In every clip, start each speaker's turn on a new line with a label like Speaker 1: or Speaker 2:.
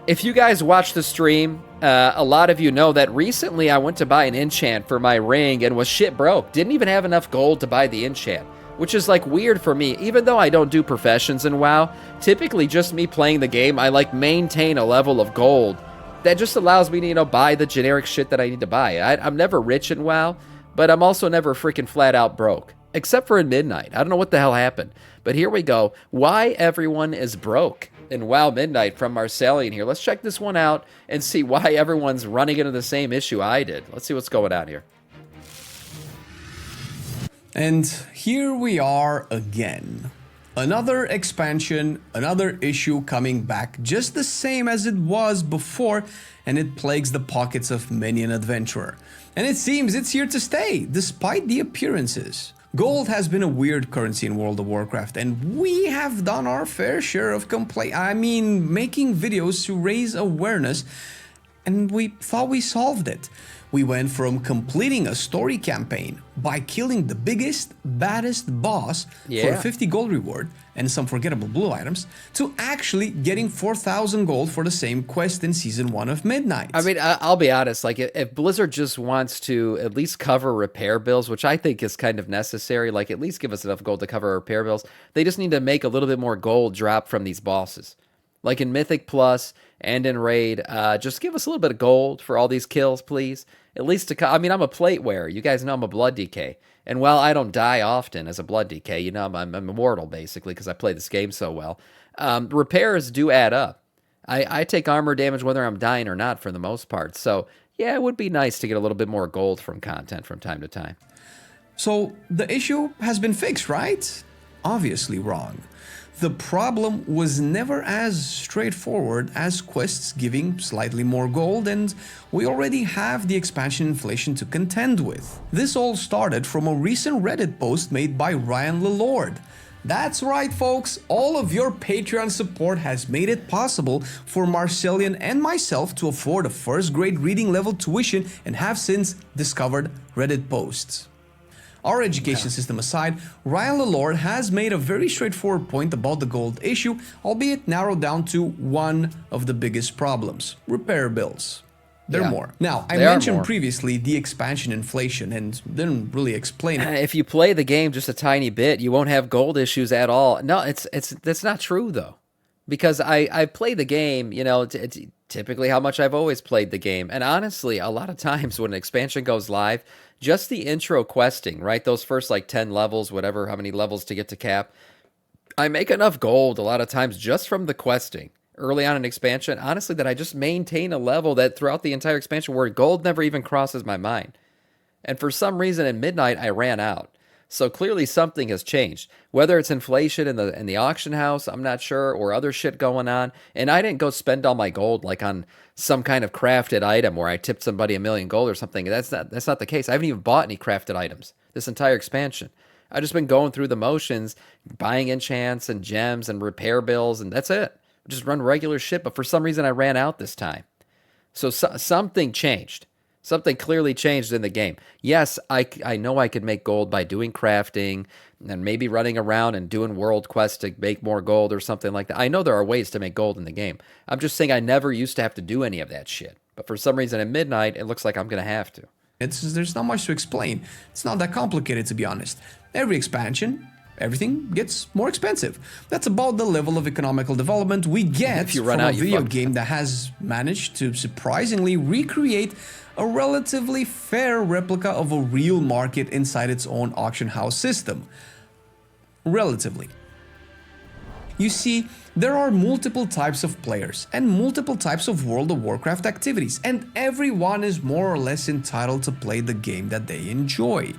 Speaker 1: If you guys watch the stream, a lot of you know that recently I went to buy an enchant for my ring and was shit broke. Didn't even have enough gold to buy the enchant, which is like weird for me. Even though I don't do professions in WoW, typically just me playing the game, I like maintain a level of gold that just allows me to, buy the generic shit that I need to buy. I'm never rich in WoW, but I'm also never freaking flat out broke, except for in Midnight. I don't know what the hell happened, but here we go. Why everyone is broke in WoW Midnight from Marcellian here. Let's check this one out and see why everyone's running into the same issue I did. Let's see what's going on here.
Speaker 2: And here we are again. Another expansion, another issue coming back just the same as it was before, and it plagues the pockets of many an adventurer. And it seems it's here to stay, despite the appearances. Gold has been a weird currency in World of Warcraft, and we have done our fair share of making videos to raise awareness, and we thought we solved it. We went from completing a story campaign by killing the biggest, baddest boss for a 50 gold reward and some forgettable blue items, to actually getting 4,000 gold for the same quest in Season 1 of Midnight.
Speaker 1: I mean, I'll be honest, like, if Blizzard just wants to at least cover repair bills, which I think is kind of necessary, like, at least give us enough gold to cover repair bills, they just need to make a little bit more gold drop from these bosses. Like in Mythic Plus and in Raid, just give us a little bit of gold for all these kills, please. At least I'm a plate wearer. You guys know I'm a blood DK. And while I don't die often as a blood DK, I'm immortal, basically, because I play this game so well. Repairs do add up. I take armor damage whether I'm dying or not for the most part. So, yeah, it would be nice to get a little bit more gold from content from time to time.
Speaker 2: So, the issue has been fixed, right? Obviously wrong. The problem was never as straightforward as quests giving slightly more gold, and we already have the expansion inflation to contend with. This all started from a recent Reddit post made by Ryan Lelord. That's right, folks, all of your Patreon support has made it possible for Marcellian and myself to afford a first grade reading level tuition and have since discovered Reddit posts. Our education system aside, Ryan Lelord has made a very straightforward point about the gold issue, albeit narrowed down to one of the biggest problems: repair bills. There are more. Now, I mentioned previously the expansion inflation and didn't really explain it.
Speaker 1: If you play the game just a tiny bit, you won't have gold issues at all. No, that's not true, though. Because I play the game, it's typically how much I've always played the game. And honestly, a lot of times when an expansion goes live, just the intro questing, right? Those first 10 levels, whatever, how many levels to get to cap, I make enough gold a lot of times just from the questing early on in expansion, honestly, that I just maintain a level that throughout the entire expansion where gold never even crosses my mind. And for some reason in Midnight, I ran out. So clearly something has changed. Whether it's inflation in the auction house, I'm not sure, or other shit going on. And I didn't go spend all my gold on some kind of crafted item where I tipped somebody $1 million gold or something. That's not the case. I haven't even bought any crafted items this entire expansion. I've just been going through the motions, buying enchants and gems and repair bills, and that's it. Just run regular shit. But for some reason, I ran out this time. So something changed. Something clearly changed in the game. Yes, I know I could make gold by doing crafting and maybe running around and doing world quests to make more gold or something like that. I know there are ways to make gold in the game. I'm just saying I never used to have to do any of that shit. But for some reason at Midnight, it looks like I'm going to have to.
Speaker 2: There's not much to explain. It's not that complicated, to be honest. Every expansion, everything gets more expensive. That's about the level of economical development we get from a video game that has managed to surprisingly recreate a relatively fair replica of a real market inside its own auction house system. Relatively. You see, there are multiple types of players and multiple types of World of Warcraft activities, and everyone is more or less entitled to play the game that they enjoy.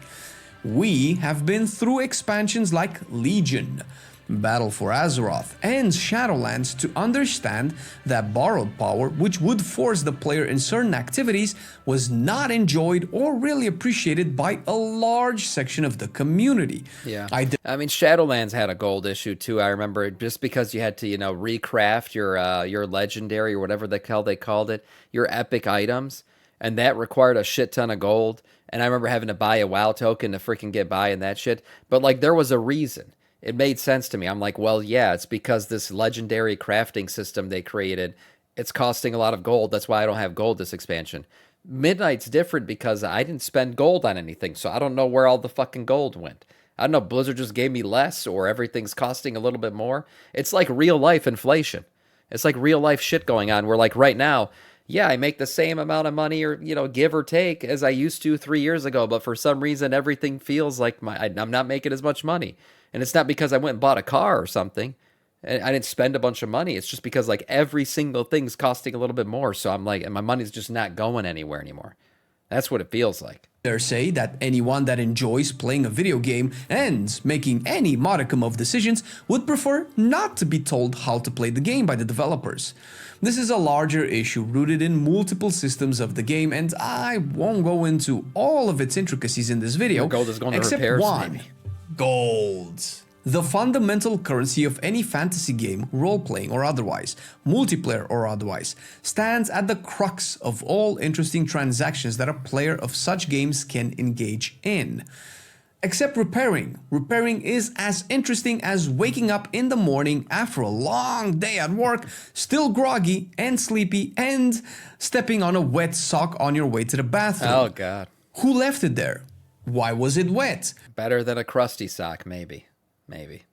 Speaker 2: We have been through expansions like Legion, Battle for Azeroth, and Shadowlands to understand that borrowed power, which would force the player in certain activities, was not enjoyed or really appreciated by a large section of the community.
Speaker 1: Yeah, I mean, Shadowlands had a gold issue too. I remember just because you had to, recraft your legendary or whatever the hell they called it, your epic items, and that required a shit ton of gold. And I remember having to buy a WoW token to freaking get by and that shit. But there was a reason. It made sense to me. I'm like, well, yeah, it's because this legendary crafting system they created it's costing a lot of gold. That's why I don't have gold this expansion. Midnight's different because I didn't spend gold on anything, so I don't know where all the fucking gold went. I don't know, Blizzard just gave me less or everything's costing a little bit more. It's like real life inflation. It's like real life shit going on where like right now, yeah, I make the same amount of money or, give or take as I used to 3 years ago, but for some reason everything feels like I'm not making as much money. And it's not because I went and bought a car or something. I didn't spend a bunch of money. It's just because like every single thing's costing a little bit more. So I'm like, and my money's just not going anywhere anymore. That's what it feels like.
Speaker 2: They say that anyone that enjoys playing a video game and making any modicum of decisions would prefer not to be told how to play the game by the developers. This is a larger issue rooted in multiple systems of the game, and I won't go into all of its intricacies in this video,
Speaker 1: gold is going to
Speaker 2: except
Speaker 1: repairs,
Speaker 2: one.
Speaker 1: maybe.
Speaker 2: Gold. The fundamental currency of any fantasy game, role-playing or otherwise, multiplayer or otherwise, stands at the crux of all interesting transactions that a player of such games can engage in. Except repairing. Repairing is as interesting as waking up in the morning after a long day at work, still groggy and sleepy, and stepping on a wet sock on your way to the bathroom.
Speaker 1: Oh, God.
Speaker 2: Who left it there? Why was it wet?
Speaker 1: Better than a crusty sock, maybe. Maybe.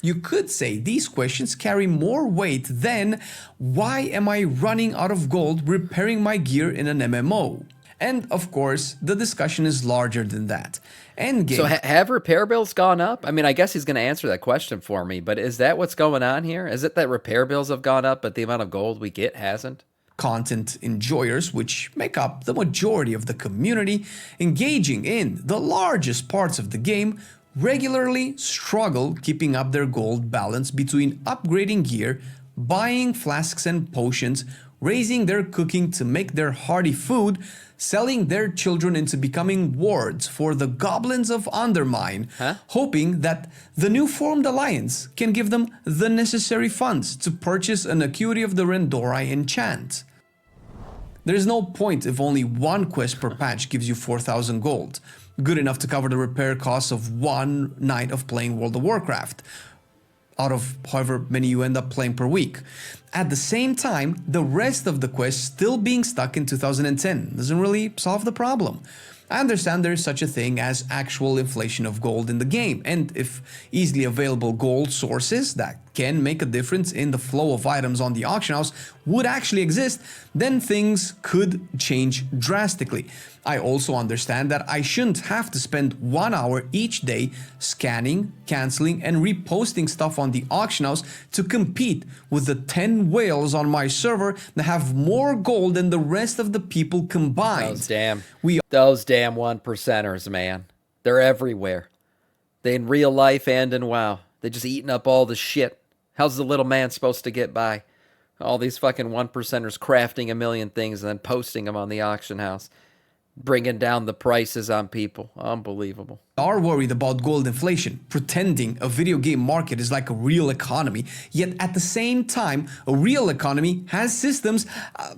Speaker 2: You could say these questions carry more weight than why am I running out of gold repairing my gear in an MMO? And of course, the discussion is larger than that. Endgame.
Speaker 1: So have repair bills gone up? I mean, I guess he's going to answer that question for me, but is that what's going on here? Is it that repair bills have gone up, but the amount of gold we get hasn't?
Speaker 2: Content enjoyers, which make up the majority of the community, engaging in the largest parts of the game, regularly struggle keeping up their gold balance between upgrading gear, buying flasks and potions, raising their cooking to make their hearty food, selling their children into becoming wards for the goblins of Undermine, hoping that the new formed alliance can give them the necessary funds to purchase an Acuity of the Rendorai enchant. There's no point if only one quest per patch gives you 4,000 gold, good enough to cover the repair costs of one night of playing World of Warcraft, out of however many you end up playing per week. At the same time, the rest of the quest still being stuck in 2010 doesn't really solve the problem. I understand there is such a thing as actual inflation of gold in the game, and if easily available gold sources that can make a difference in the flow of items on the auction house would actually exist, then things could change drastically. I also understand that I shouldn't have to spend 1 hour each day scanning, canceling, and reposting stuff on the auction house to compete with the 10 whales on my server that have more gold than the rest of the people combined.
Speaker 1: Those damn 1%ers, man. They're everywhere. They in real life and in WoW. They're just eating up all the shit. How's the little man supposed to get by? All these fucking 1%ers crafting a million things and then posting them on the auction house. Bringing down the prices on people. Unbelievable.
Speaker 2: Are worried about gold inflation, pretending a video game market is like a real economy, yet at the same time, a real economy has systems,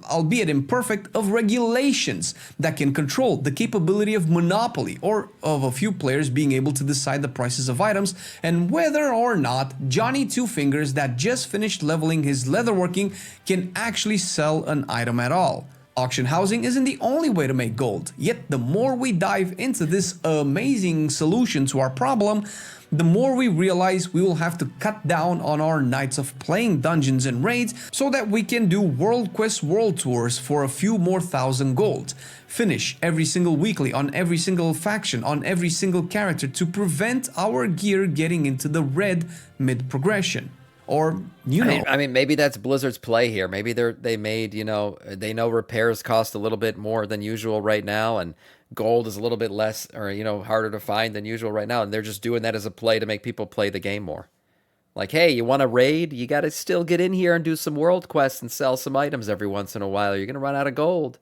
Speaker 2: albeit imperfect, of regulations that can control the capability of monopoly or of a few players being able to decide the prices of items and whether or not Johnny Two Fingers that just finished leveling his leatherworking can actually sell an item at all. Auction housing isn't the only way to make gold, yet the more we dive into this amazing solution to our problem, the more we realize we will have to cut down on our nights of playing dungeons and raids so that we can do World Quest World Tours for a few more thousand gold. Finish every single weekly on every single faction, on every single character to prevent our gear getting into the red mid-progression. Or,
Speaker 1: I mean, maybe that's Blizzard's play here. Maybe they made, they know repairs cost a little bit more than usual right now, and gold is a little bit less or, harder to find than usual right now. And they're just doing that as a play to make people play the game more. Like, hey, you want to raid? You got to still get in here and do some world quests and sell some items every once in a while. You're going to run out of gold.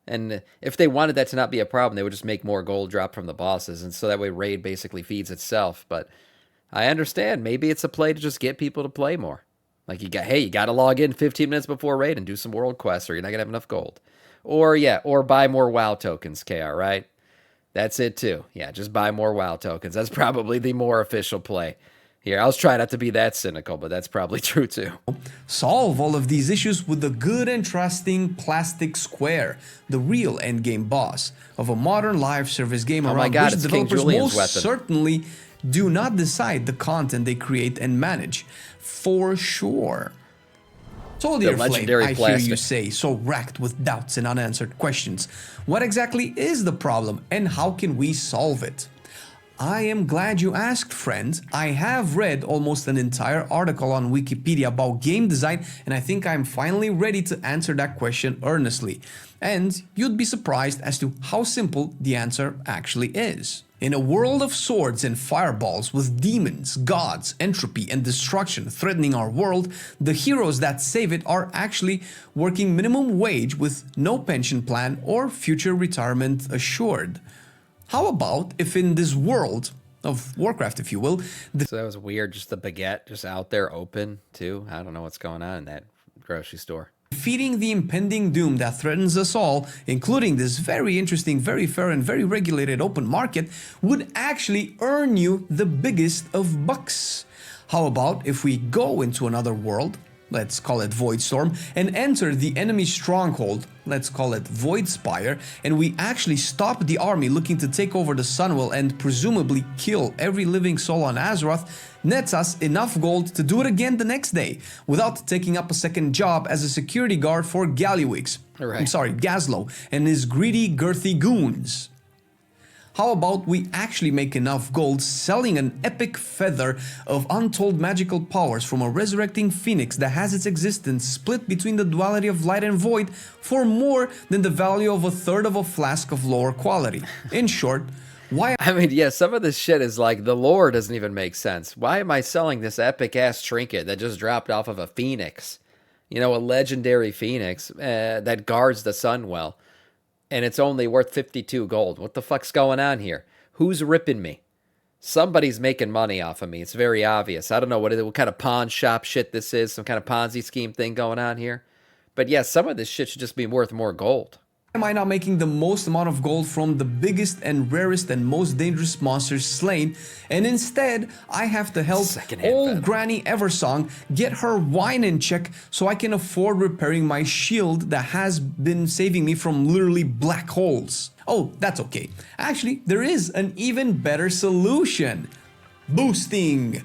Speaker 1: And if they wanted that to not be a problem, they would just make more gold drop from the bosses. And so that way raid basically feeds itself. But I understand. Maybe it's a play to just get people to play more. Like, you got to log in 15 minutes before raid and do some world quests or you're not going to have enough gold. Or buy more WoW tokens, KR, right? That's it too. Yeah, just buy more WoW tokens. That's probably the more official play. Here, I was trying not to be that cynical, but that's probably true too.
Speaker 2: Solve all of these issues with the good and trusting plastic square, the real endgame boss of a modern live service game around which developers most certainly do not decide the content they create and manage. For sure. So, dear Flame, I hear you say, so racked with doubts and unanswered questions. What exactly is the problem and how can we solve it? I am glad you asked, friends. I have read almost an entire article on Wikipedia about game design, and I think I'm finally ready to answer that question earnestly. And you'd be surprised as to how simple the answer actually is. In a world of swords and fireballs with demons, gods, entropy, and destruction threatening our world, the heroes that save it are actually working minimum wage with no pension plan or future retirement assured. How about if in this world of Warcraft, if you will...
Speaker 1: So that was weird, just the baguette just out there open, too. I don't know what's going on in that grocery store.
Speaker 2: Defeating the impending doom that threatens us all, including this very interesting, very fair, and very regulated open market, would actually earn you the biggest of bucks. How about if we go into another world, let's call it Voidstorm, and enter the enemy stronghold, let's call it Voidspire, and we actually stop the army looking to take over the Sunwell and presumably kill every living soul on Azeroth, nets us enough gold to do it again the next day, without taking up a second job as a security guard for Gallywix.
Speaker 1: Right.
Speaker 2: I'm sorry, Gazlowe, and his greedy, girthy goons. How about we actually make enough gold selling an epic feather of untold magical powers from a resurrecting phoenix that has its existence split between the duality of light and void for more than the value of a third of a flask of lower quality? In short, why...
Speaker 1: I mean, yeah, some of this shit is like, the lore doesn't even make sense. Why am I selling this epic-ass trinket that just dropped off of a phoenix? You know, a legendary phoenix that guards the Sunwell. And it's only worth 52 gold. What the fuck's going on here? Who's ripping me? Somebody's making money off of me. It's very obvious. I don't know what kind of pawn shop shit this is. Some kind of Ponzi scheme thing going on here. But yeah, some of this shit should just be worth more gold.
Speaker 2: Am I not making the most amount of gold from the biggest and rarest and most dangerous monsters slain, and instead I have to help old Granny Eversong get her wine in check so I can afford repairing my shield that has been saving me from literally black holes? Oh, that's okay. Actually, there is an even better solution. Boosting.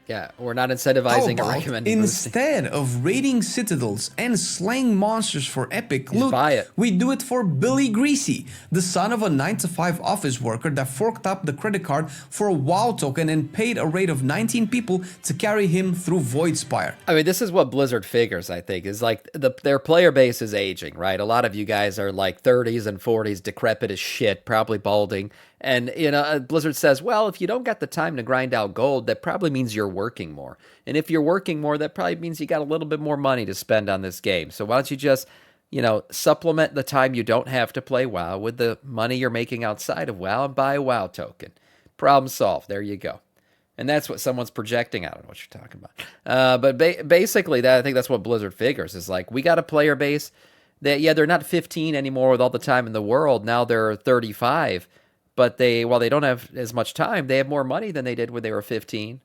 Speaker 1: Yeah, we're not incentivizing or recommending
Speaker 2: instead of raiding citadels and slaying monsters for epic loot, we do it for Billy Greasy, the son of a 9-to-5 office worker that forked up the credit card for a WoW token and paid a raid of 19 people to carry him through Voidspire.
Speaker 1: I mean, this is what Blizzard figures, I think, is like their player base is aging, right? A lot of you guys are like 30s and 40s, decrepit as shit, probably balding. And, you know, Blizzard says, well, if you don't got the time to grind out gold, that probably means you're working more. And if you're working more, that probably means you got a little bit more money to spend on this game. So why don't you just, you know, supplement the time you don't have to play WoW with the money you're making outside of WoW and buy a WoW token. Problem solved. There you go. And that's what someone's projecting. I don't know what you're talking about. But basically, I think that's what Blizzard figures. Is like, we got a player base that, yeah, they're not 15 anymore with all the time in the world. Now they're 35. But while they don't have as much time, they have more money than they did when they were 15.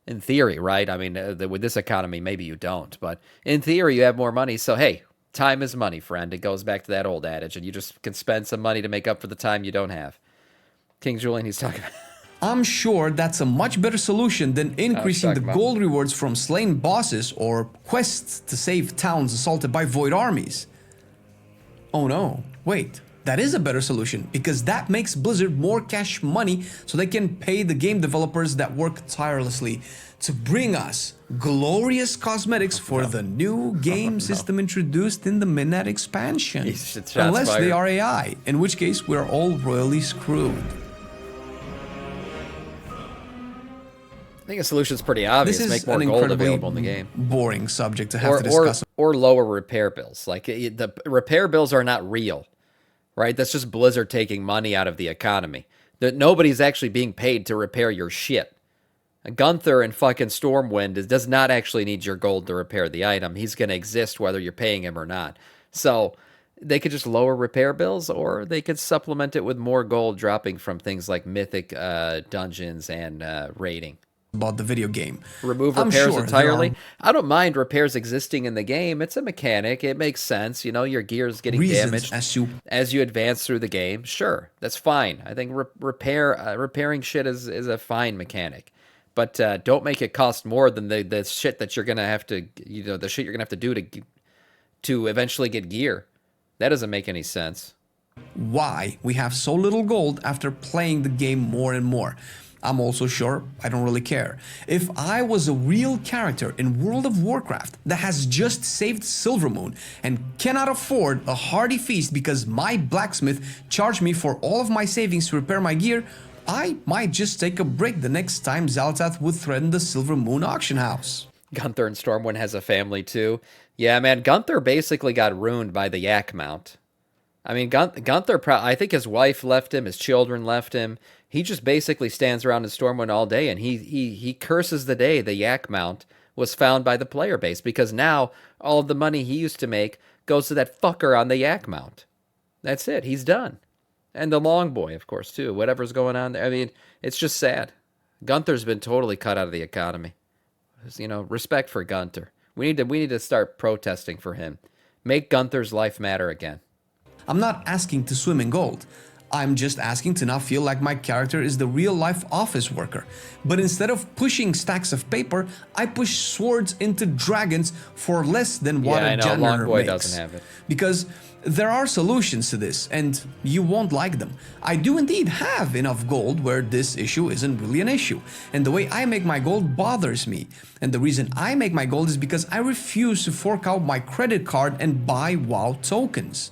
Speaker 1: In theory, right? I mean, with this economy, maybe you don't. But in theory, you have more money. So, hey, time is money, friend. It goes back to that old adage. And you just can spend some money to make up for the time you don't have. King Julian, he's talking about...
Speaker 2: I'm sure that's a much better solution than increasing the gold rewards from slain bosses or quests to save towns assaulted by void armies. Oh no, wait. That is a better solution, because that makes Blizzard more cash money so they can pay the game developers that work tirelessly to bring us glorious cosmetics for the new game system introduced in the Midnight expansion. Unless they are AI, in which case we're all royally screwed.
Speaker 1: I think a solution's pretty obvious. Make more gold available in the game.
Speaker 2: Boring subject to have to discuss.
Speaker 1: Or lower repair bills. Like, the repair bills are not real. Right? That's just Blizzard taking money out of the economy. That nobody's actually being paid to repair your shit. Gunther in fucking Stormwind does not actually need your gold to repair the item. He's going to exist whether you're paying him or not. So they could just lower repair bills, or they could supplement it with more gold dropping from things like mythic dungeons and raiding.
Speaker 2: about the video game.
Speaker 1: Remove
Speaker 2: I'm
Speaker 1: repairs
Speaker 2: sure
Speaker 1: entirely. I don't mind repairs existing in the game. It's a mechanic. It makes sense. You know, your gear's getting damaged as you advance through the game. Sure, that's fine. I think repairing shit is a fine mechanic. But don't make it cost more than the shit that you're gonna have to, you know, the shit you're gonna have to do to eventually get gear. That doesn't make any sense.
Speaker 2: Why we have so little gold after playing the game more and more. I'm also sure I don't really care. If I was a real character in World of Warcraft that has just saved Silvermoon and cannot afford a hearty feast because my blacksmith charged me for all of my savings to repair my gear, I might just take a break the next time Xal'atath would threaten the Silvermoon auction house.
Speaker 1: Gunther and Stormwind has a family too. Yeah, man, Gunther basically got ruined by the yak mount. I mean, Gunther, I think his wife left him, his children left him. He just basically stands around in Stormwind all day, and he curses the day the yak mount was found by the player base, because now all of the money he used to make goes to that fucker on the yak mount. That's it. He's done. And the long boy, of course, too. Whatever's going on there. I mean, it's just sad. Gunther's been totally cut out of the economy. You know, respect for Gunther. We need to start protesting for him. Make Gunther's life matter again.
Speaker 2: I'm not asking to swim in gold. I'm just asking to not feel like my character is the real-life office worker. But instead of pushing stacks of paper, I push swords into dragons for less than what a janitor makes.
Speaker 1: Doesn't have it.
Speaker 2: Because there are solutions to this, and you won't like them. I do indeed have enough gold where this issue isn't really an issue. And the way I make my gold bothers me. And the reason I make my gold is because I refuse to fork out my credit card and buy WoW tokens.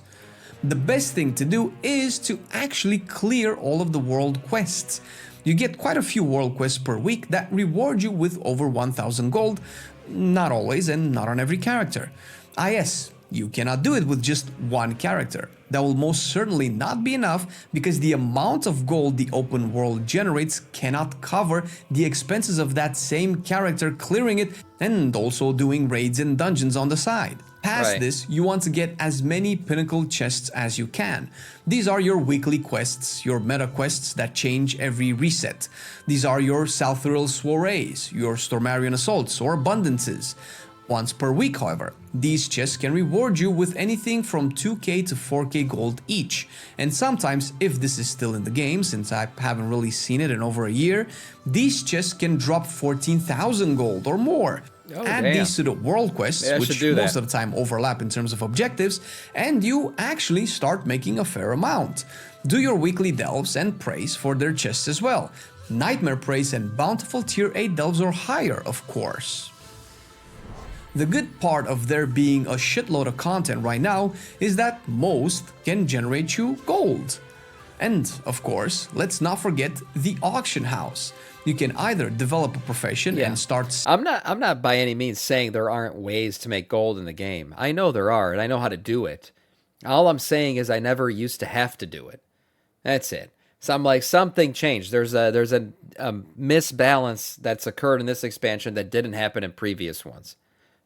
Speaker 2: The best thing to do is to actually clear all of the world quests. You get quite a few world quests per week that reward you with over 1000 gold, not always and not on every character. Yes, you cannot do it with just one character. That will most certainly not be enough because the amount of gold the open world generates cannot cover the expenses of that same character clearing it and also doing raids and dungeons on the side. Past this, you want to get as many pinnacle chests as you can. These are your weekly quests, your meta quests that change every reset. These are your Salthuril soirees, your Stormarian assaults or abundances. Once per week, however, these chests can reward you with anything from 2k to 4k gold each. And sometimes, if this is still in the game, since I haven't really seen it in over a year, these chests can drop 14,000 gold or more. Add these to the world quests, which most of the time overlap in terms of objectives, and you actually start making a fair amount. Do your weekly delves and praise for their chests as well. Nightmare praise and bountiful tier 8 delves or higher, of course. The good part of there being a shitload of content right now is that most can generate you gold. And, of course, let's not forget the auction house. You can either develop a profession and start...
Speaker 1: I'm not by any means saying there aren't ways to make gold in the game. I know there are, and I know how to do it. All I'm saying is I never used to have to do it. That's it. So I'm like, something changed. There's a misbalance that's occurred in this expansion that didn't happen in previous ones.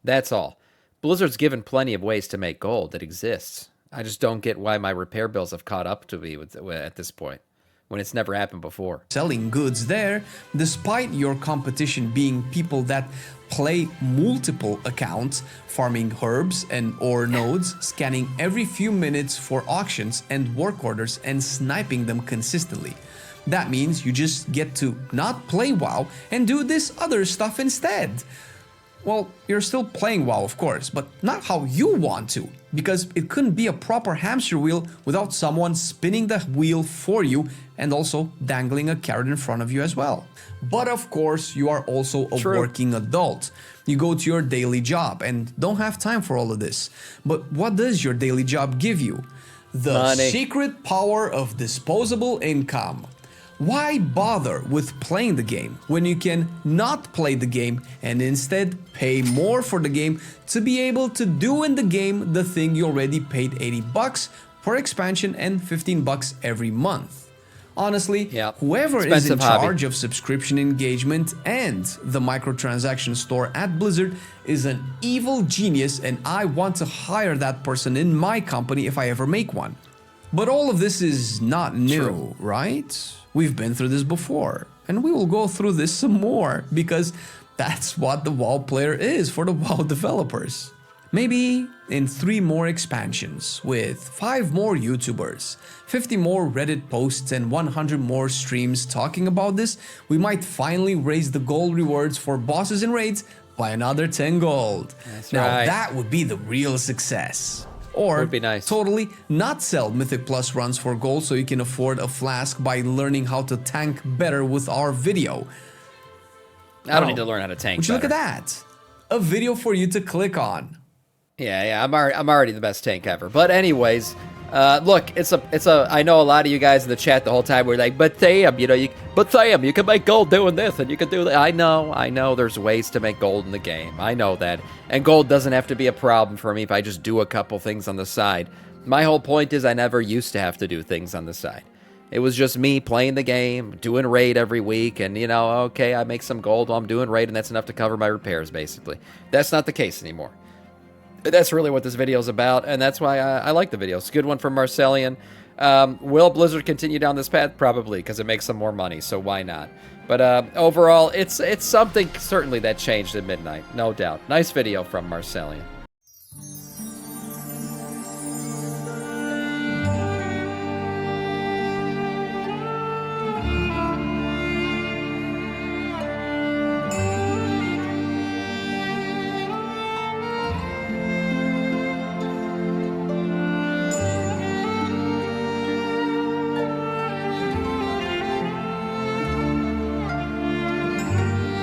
Speaker 1: That's all. Blizzard's given plenty of ways to make gold. It exists. I just don't get why my repair bills have caught up to me at this point, when it's never happened before.
Speaker 2: Selling goods there, despite your competition being people that play multiple accounts, farming herbs and ore nodes, scanning every few minutes for auctions and work orders and sniping them consistently. That means you just get to not play WoW and do this other stuff instead. Well, you're still playing WoW, of course, but not how you want to, because it couldn't be a proper hamster wheel without someone spinning the wheel for you and also dangling a carrot in front of you as well. But of course, you are also a working adult. You go to your daily job and don't have time for all of this. But what does your daily job give you? The secret power of disposable income. Why bother with playing the game when you can not play the game and instead pay more for the game to be able to do in the game the thing you already paid $80 per expansion and $15 every month? Honestly, whoever is in charge of subscription engagement and the microtransaction store at Blizzard is an evil genius, and I want to hire that person in my company if I ever make one. But all of this is not new, right? We've been through this before. And we will go through this some more, because that's what the WoW player is for the WoW developers. Maybe in 3 more expansions, with 5 more YouTubers, 50 more Reddit posts and 100 more streams talking about this, we might finally raise the gold rewards for bosses and raids by another 10 gold.
Speaker 1: That's
Speaker 2: now
Speaker 1: right.
Speaker 2: that would be the real success. Or
Speaker 1: would be nice.
Speaker 2: Totally not sell Mythic Plus runs for gold so you can afford a flask by learning how to tank better with our video.
Speaker 1: I don't need to learn how to tank
Speaker 2: Would you
Speaker 1: better.
Speaker 2: look at that? A video for you to click on.
Speaker 1: Yeah, I'm already the best tank ever. But anyways, look, it's a. I know a lot of you guys in the chat the whole time were like, but damn, you can make gold doing this, and you can do that. I know. There's ways to make gold in the game. I know that, and gold doesn't have to be a problem for me if I just do a couple things on the side. My whole point is I never used to have to do things on the side. It was just me playing the game, doing raid every week, and okay, I make some gold while I'm doing raid, and that's enough to cover my repairs, basically. That's not the case anymore. That's really what this video is about, and that's why I like the video. It's a good one from Marcellian. Will Blizzard continue down this path? Probably, because it makes them more money, so why not? But overall, it's something certainly that changed at midnight, no doubt. Nice video from Marcellian.